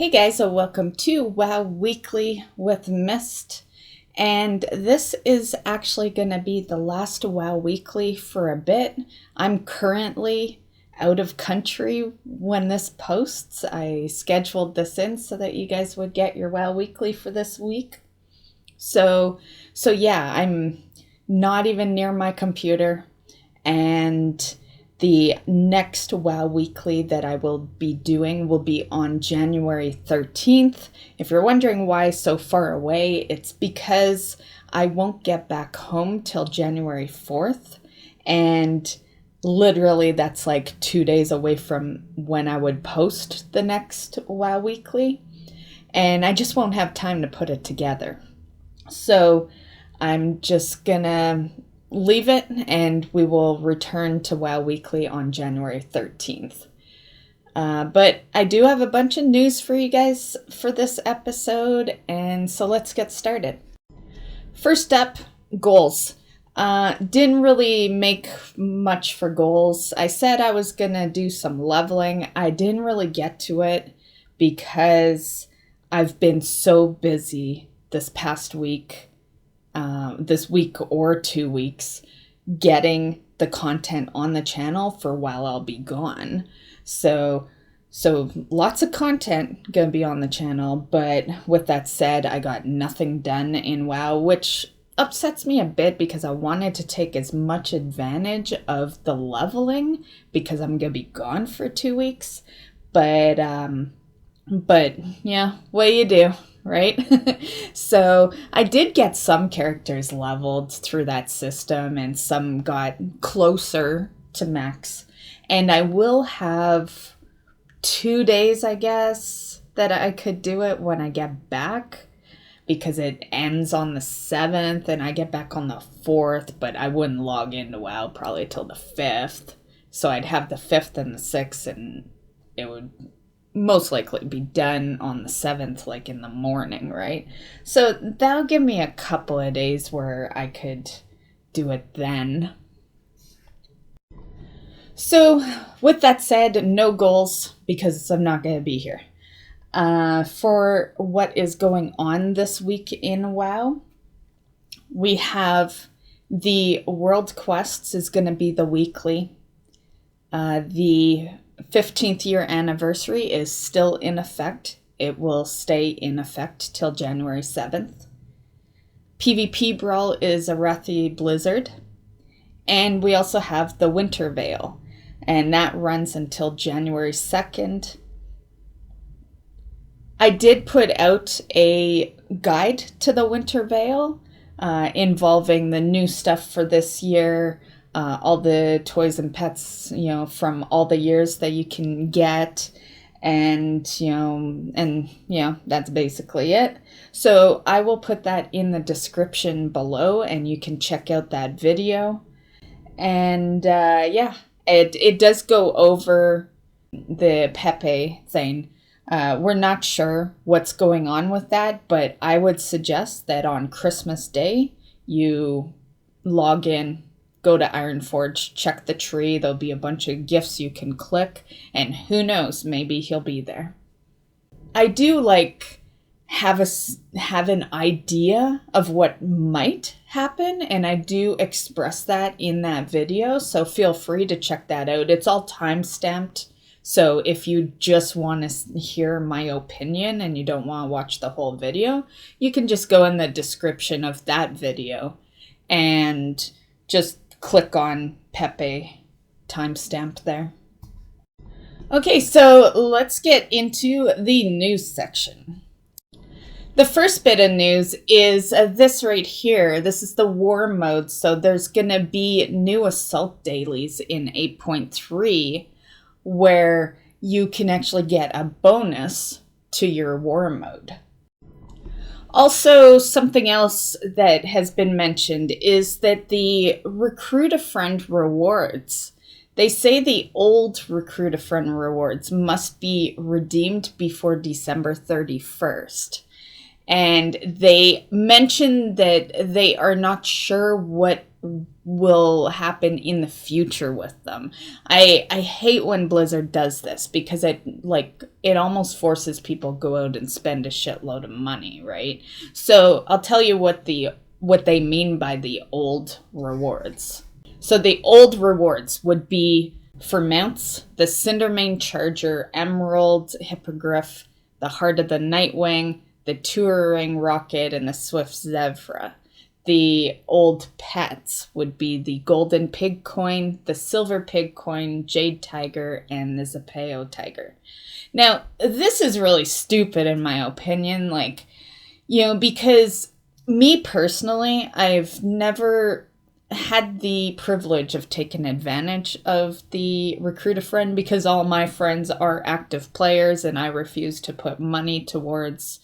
Hey guys, so welcome to WoW Weekly with Myst. And this is actually going to be the last WoW Weekly for a bit. I'm currently out of country when this posts. I scheduled this in so that you guys would get your WoW Weekly for this week. So yeah, I'm not even near my computer, and the next WoW Weekly that I will be doing will be on January 13th. If you're wondering why so far away, it's because I won't get back home till January 4th. And literally that's like 2 days away from when I would post the next WoW Weekly. And I just won't have time to put it together. So I'm just gonna leave it, and we will return to WoW Weekly on January 13th. But I do have a bunch of news for you guys for this episode, and so let's get started. First up, goals. Didn't really make much for goals. I said I was gonna do some leveling. I didn't really get to it because I've been so busy this past week. This week or 2 weeks, getting the content on the channel for while I'll be gone. So lots of content gonna be on the channel, but with that said, I got nothing done in WoW, which upsets me a bit because I wanted to take as much advantage of the leveling because I'm gonna be gone for 2 weeks. But yeah, what you do, right? So I did get some characters leveled through that system, and some got closer to max. And I will have 2 days, I guess, that I could do it when I get back, because it ends on the 7th and I get back on the 4th, but I wouldn't log into WoW probably till the 5th. So I'd have the 5th and the 6th, and it would most likely be done on the 7th, like in the morning, right? So that'll give me a couple of days where I could do it then. So with that said, no goals because I'm not going to be here. For what is going on this week in WoW, we have the World Quests is going to be the weekly. The 15th year anniversary is still in effect. It will stay in effect till January 7th. PvP Brawl is Arathi Blizzard. And we also have the Winter Veil, and that runs until January 2nd. I did put out a guide to the Winter Veil involving the new stuff for this year, all the toys and pets, from all the years that you can get, and that's basically it. So I will put that in the description below, and you can check out that video. And it does go over the Pepe thing. We're not sure what's going on with that, but I would suggest that on Christmas Day, you log in, go to Ironforge, check the tree. There'll be a bunch of gifts you can click, and who knows, maybe he'll be there. I do have an idea of what might happen, and I do express that in that video, so feel free to check that out. It's all time-stamped, so if you just want to hear my opinion and you don't want to watch the whole video, you can just go in the description of that video and just click on Pepe timestamp there. Okay, so let's get into the news section. The first bit of news is this right here. This is the war mode, so there's going to be new assault dailies in 8.3 where you can actually get a bonus to your war mode. Also, something else that has been mentioned is that the Recruit a Friend rewards, they say the old Recruit a Friend rewards must be redeemed before December 31st. And they mentioned that they are not sure what will happen in the future with them. I hate when Blizzard does this because it almost forces people to go out and spend a shitload of money, right? So I'll tell you what they mean by the old rewards. So the old rewards would be for mounts, the Cindermane Charger, Emerald Hippogriff, the Heart of the Nightwing, the Touring Rocket, and the Swift Zevra. The old pets would be the Golden Pig Coin, the Silver Pig Coin, Jade Tiger, and the Zapeo Tiger. Now, this is really stupid in my opinion, because me personally, I've never had the privilege of taking advantage of the Recruit a Friend because all my friends are active players and I refuse to put money towards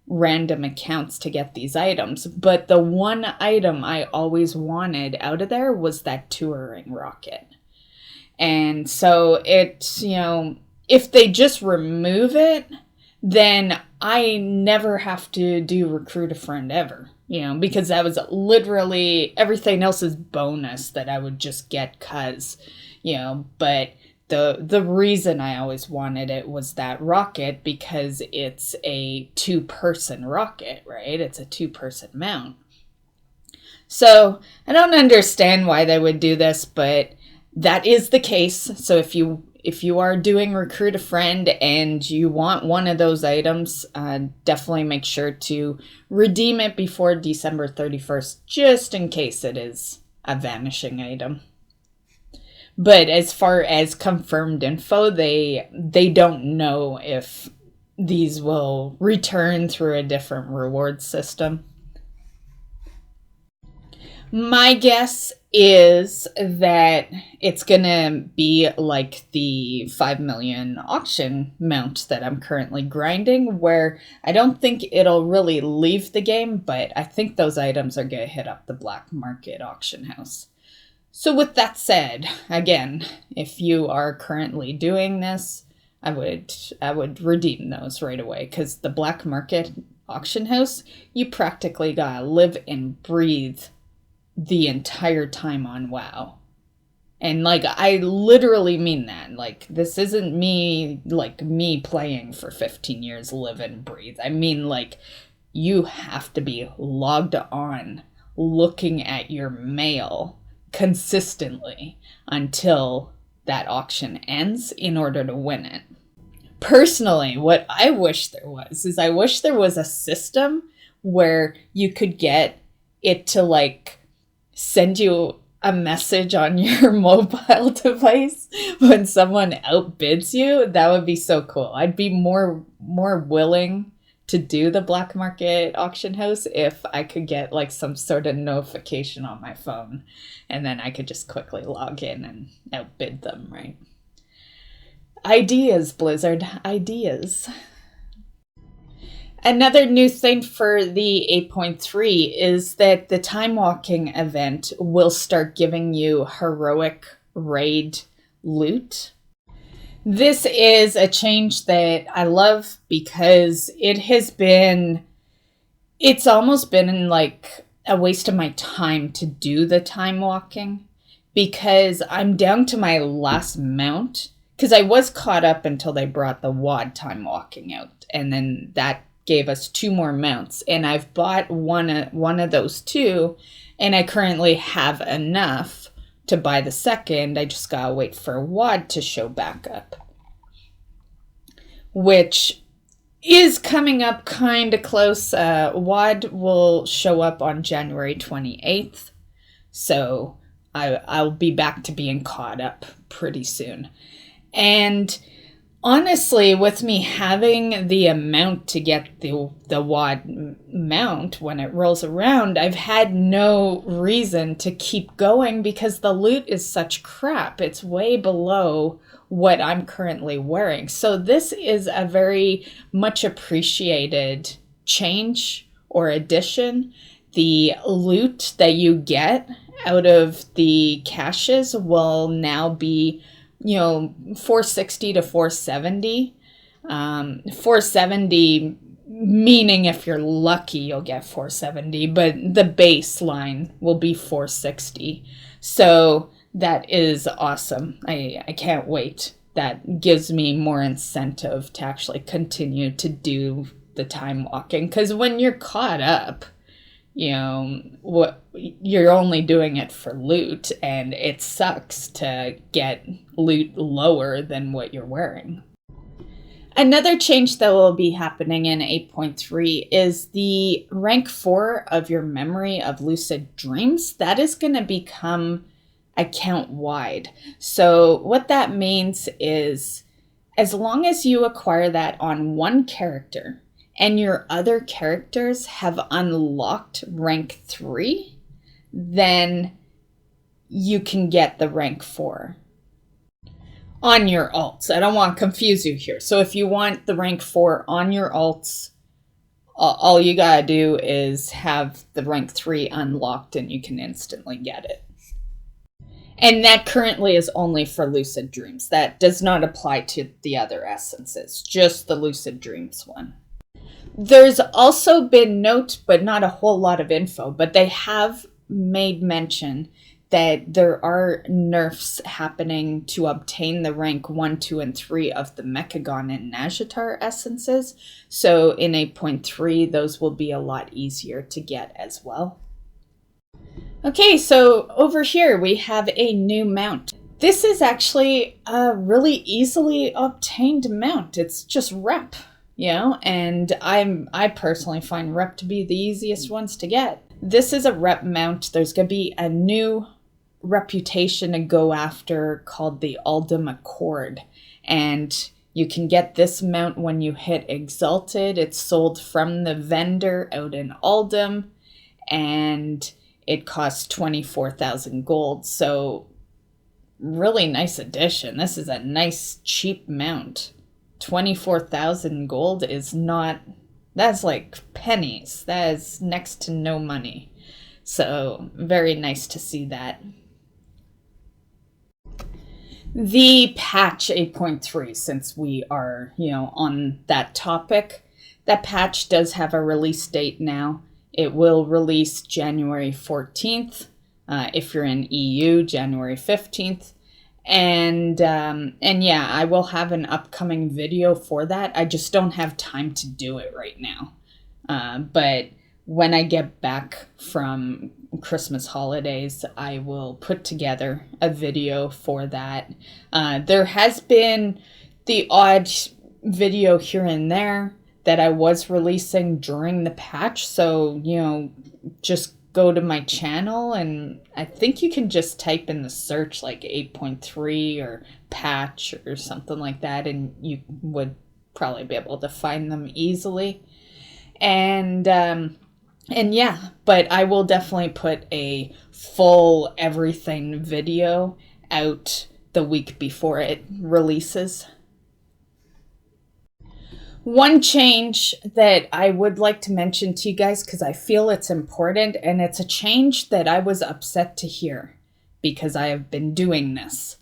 random accounts to get these items. But the one item I always wanted out of there was that Touring Rocket. And so if they just remove it, then I never have to do Recruit a Friend ever, because that was literally everything else is bonus that I would just get but the reason I always wanted it was that rocket because it's a 2-person rocket, right? It's a 2-person mount. So I don't understand why they would do this, but that is the case. So if you are doing Recruit a Friend and you want one of those items, definitely make sure to redeem it before December 31st, just in case it is a vanishing item. But as far as confirmed info, they don't know if these will return through a different reward system. My guess is that it's going to be like the 5 million auction mount that I'm currently grinding, where I don't think it'll really leave the game, but I think those items are going to hit up the black market auction house. So with that said, again, if you are currently doing this, I would redeem those right away, because the black market auction house, you practically gotta live and breathe the entire time on WoW. And I literally mean that. This isn't me playing for 15 years, live and breathe. I mean you have to be logged on looking at your mail consistently until that auction ends in order to win it. Personally, what I wish there was is I wish there was a system where you could get it to send you a message on your mobile device when someone outbids you. That would be so cool. I'd be more willing to do the black market auction house if I could get some sort of notification on my phone, and then I could just quickly log in and outbid them, right? Ideas, Blizzard, ideas. Another new thing for the 8.3 is that the time walking event will start giving you heroic raid loot. This is a change that I love because it's almost been a waste of my time to do the time walking, because I'm down to my last mount, because I was caught up until they brought the WoD time walking out, and then that gave us 2 more mounts, and I've bought one of those 2, and I currently have enough to buy the second. I just gotta wait for WoD to show back up, which is coming up kind of close. WoD will show up on January 28th, so I'll be back to being caught up pretty soon. And honestly, with me having the amount to get the WoD mount when it rolls around, I've had no reason to keep going because the loot is such crap. It's way below what I'm currently wearing. So this is a very much appreciated change or addition. The loot that you get out of the caches will now be 460 to 470. 470 meaning if you're lucky, you'll get 470, but the baseline will be 460. So that is awesome. I can't wait. That gives me more incentive to actually continue to do the time walking. Because when you're caught up, what you're only doing it for loot, and it sucks to get loot lower than what you're wearing. Another change that will be happening in 8.3 is the rank 4 of your memory of lucid dreams. That is going to become account wide. So what that means is as long as you acquire that on one character and your other characters have unlocked rank 3, then you can get the rank 4 on your alts. I don't want to confuse you here. So if you want the rank 4 on your alts, all you gotta do is have the rank 3 unlocked and you can instantly get it. And that currently is only for lucid dreams. That does not apply to the other essences, just the lucid dreams one. There's also been note, but not a whole lot of info, but they have made mention that there are nerfs happening to obtain the rank 1, 2, and 3 of the Mechagon and Nazjatar essences. So in 8.3, those will be a lot easier to get as well. Okay, so over here we have a new mount. This is actually a really easily obtained mount. It's just rep, and I personally find rep to be the easiest ones to get. This is a rep mount. There's going to be a new reputation to go after called the Aldum Accord, and you can get this mount when you hit Exalted. It's sold from the vendor out in Aldum, and it costs 24,000 gold. So really nice addition. This is a nice cheap mount. 24,000 gold is not, that's like pennies. That is next to no money. So very nice to see that. The patch 8.3, since we are, on that topic, that patch does have a release date now. It will release January 14th. If you're in EU, January 15th. And yeah, I will have an upcoming video for that. I just don't have time to do it right now. But when I get back from Christmas holidays, I will put together a video for that. There has been the odd video here and there that I was releasing during the patch. So, just go to my channel, and I think you can just type in the search like 8.3 or patch or something like that, and you would probably be able to find them easily. And yeah, but I will definitely put a full everything video out the week before it releases. One change that I would like to mention to you guys, because I feel it's important, and it's a change that I was upset to hear because I have been doing this.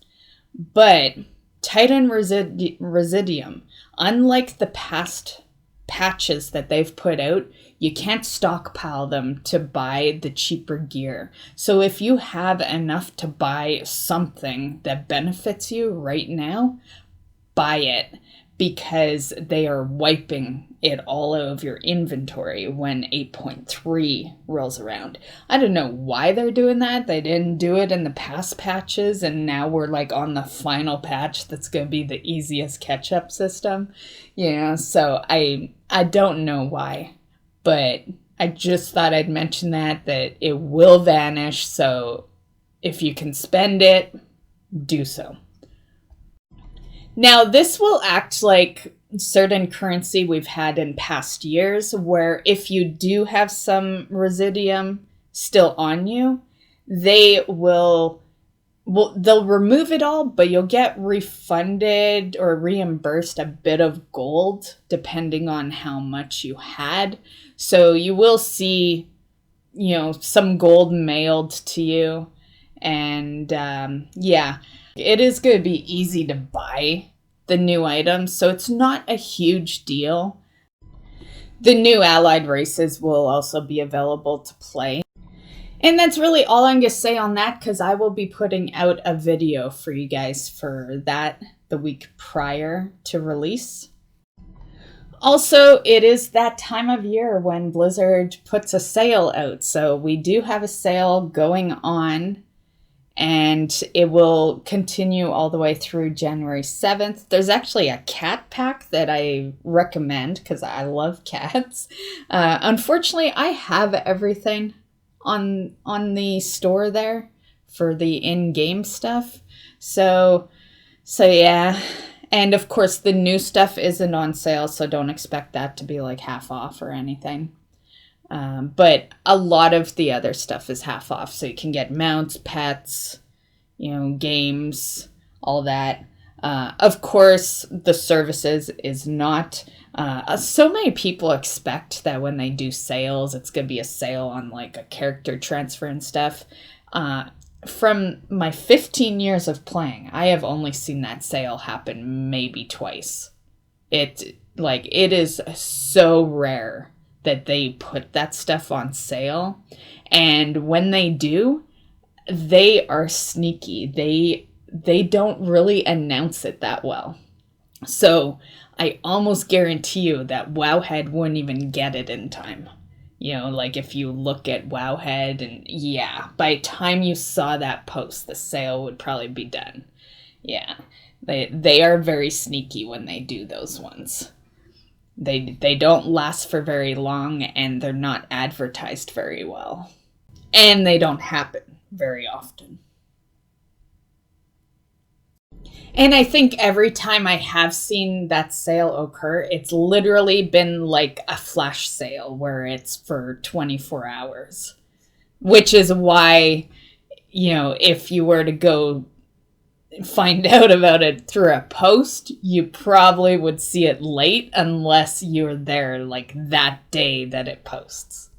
But Titan Residium, unlike the past patches that they've put out, you can't stockpile them to buy the cheaper gear. So if you have enough to buy something that benefits you right now, buy it, because they are wiping it all out of your inventory when 8.3 rolls around. I don't know why they're doing that. They didn't do it in the past patches, and now we're like on the final patch that's going to be the easiest catch-up system. So I don't know why, but I just thought I'd mention that it will vanish. So if you can spend it, do so. Now, this will act like certain currency we've had in past years, where if you do have some Residium still on you, they'll remove it all, but you'll get refunded or reimbursed a bit of gold depending on how much you had. So you will see, some gold mailed to you. And yeah, it is going to be easy to buy the new items, so it's not a huge deal. the new allied races will also be available to play. And that's really all I'm going to say on that, because I will be putting out a video for you guys for that the week prior to release. Also, it is that time of year when Blizzard puts a sale out. So we do have a sale going on, and it will continue all the way through January 7th. There's actually a cat pack that I recommend because I love cats. Unfortunately, I have everything on the store there for the in-game stuff. So yeah. And of course, the new stuff isn't on sale, so don't expect that to be like half off or anything. But a lot of the other stuff is half off, so you can get mounts, pets, games, all that. Of course, the services is not. So many people expect that when they do sales, it's going to be a sale on like a character transfer and stuff. From my 15 years of playing, I have only seen that sale happen maybe twice. It is so rare that they put that stuff on sale. And when they do, they are sneaky. They don't really announce it that well. So I almost guarantee you that Wowhead wouldn't even get it in time. Like if you look at Wowhead, and yeah, by the time you saw that post, the sale would probably be done. Yeah, they are very sneaky when they do those ones. They don't last for very long, and they're not advertised very well. And they don't happen very often. And I think every time I have seen that sale occur, it's literally been like a flash sale where it's for 24 hours. Which is why, if you were to go find out about it through a post, you probably would see it late unless you're there like that day that it posts.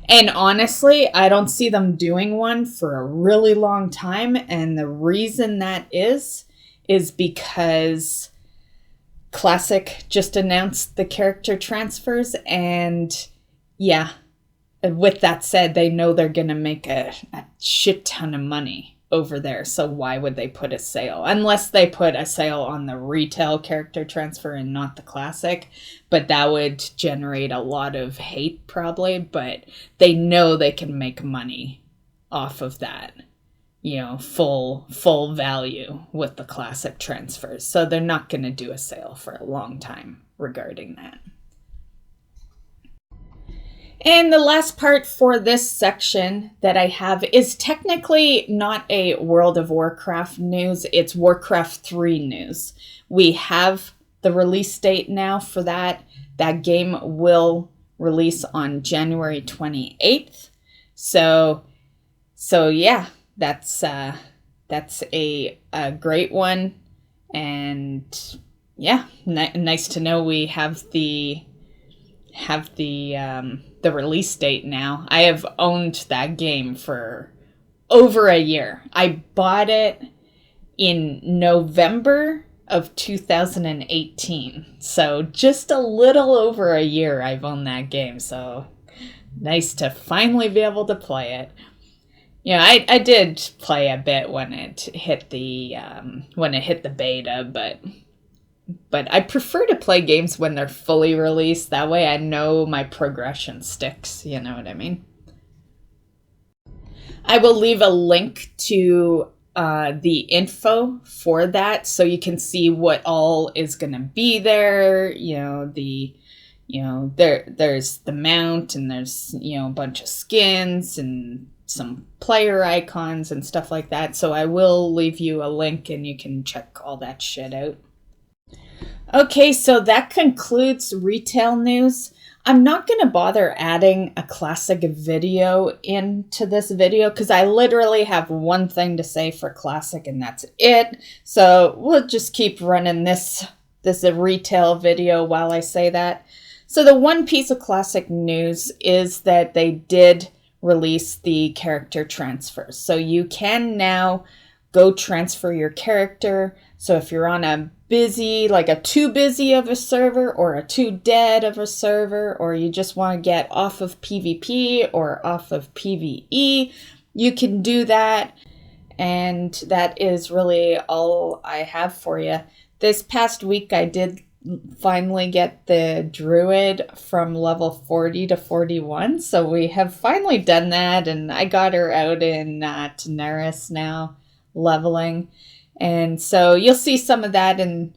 And honestly, I don't see them doing one for a really long time. And the reason that is because Classic just announced the character transfers. And yeah, with that said, they know they're going to make a shit ton of money over there. So why would they put a sale? Unless they put a sale on the retail character transfer and not the classic. But that would generate a lot of hate probably. But they know they can make money off of that. Full value with the classic transfers. So they're not going to do a sale for a long time regarding that. And the last part for this section that I have is technically not a World of Warcraft news, it's Warcraft 3 news. We have the release date now for that. That game will release on January 28th. So yeah, that's a great one. And yeah, nice to know we have the release date now. I have owned that game for over a year. I bought it in November of 2018. So just a little over a year I've owned that game. So nice to finally be able to play it. I did play a bit when it hit the beta, but I prefer to play games when they're fully released. That way I know my progression sticks, you know what I mean? I will leave a link to the info for that so you can see what all is going to be there. There's the mount, and there's, a bunch of skins and some player icons and stuff like that. So I will leave you a link and you can check all that shit out. Okay, so that concludes retail news. I'm not going to bother adding a classic video into this video because I literally have one thing to say for classic and that's it. So we'll just keep running this retail video while I say that. So the one piece of classic news is that they did release the character transfers. So you can now go transfer your character. So if you're on a busy, like a too busy of a server or a too dead of a server, or you just want to get off of PvP or off of PvE, you can do that. And that is really all I have for you. This past week, I did finally get the druid from level 40 to 41. So we have finally done that, and I got her out in Daenerys now, leveling. And so you'll see some of that in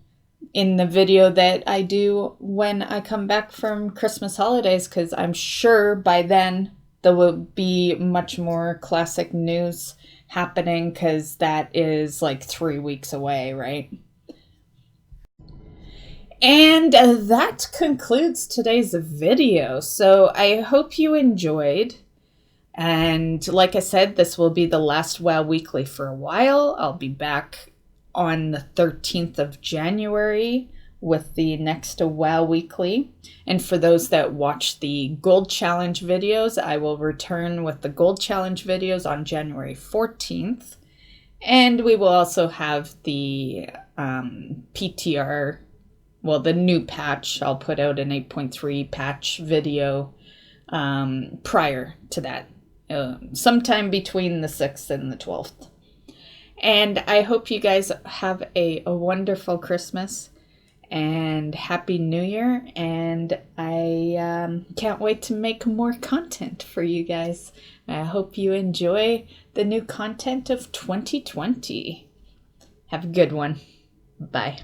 the video that I do when I come back from Christmas holidays, because I'm sure by then there will be much more classic news happening, because that is like 3 weeks away, right? And that concludes today's video. So I hope you enjoyed. And like I said, this will be the last WoW Weekly for a while. I'll be back on the 13th of January with the next WoW Weekly. And for those that watch the Gold Challenge videos, I will return with the Gold Challenge videos on January 14th. And we will also have the PTR, well, the new patch. I'll put out an 8.3 patch video prior to that. Sometime between the 6th and the 12th. And I hope you guys have a wonderful Christmas and Happy New Year. And I can't wait to make more content for you guys. I hope you enjoy the new content of 2020. Have a good one. Bye.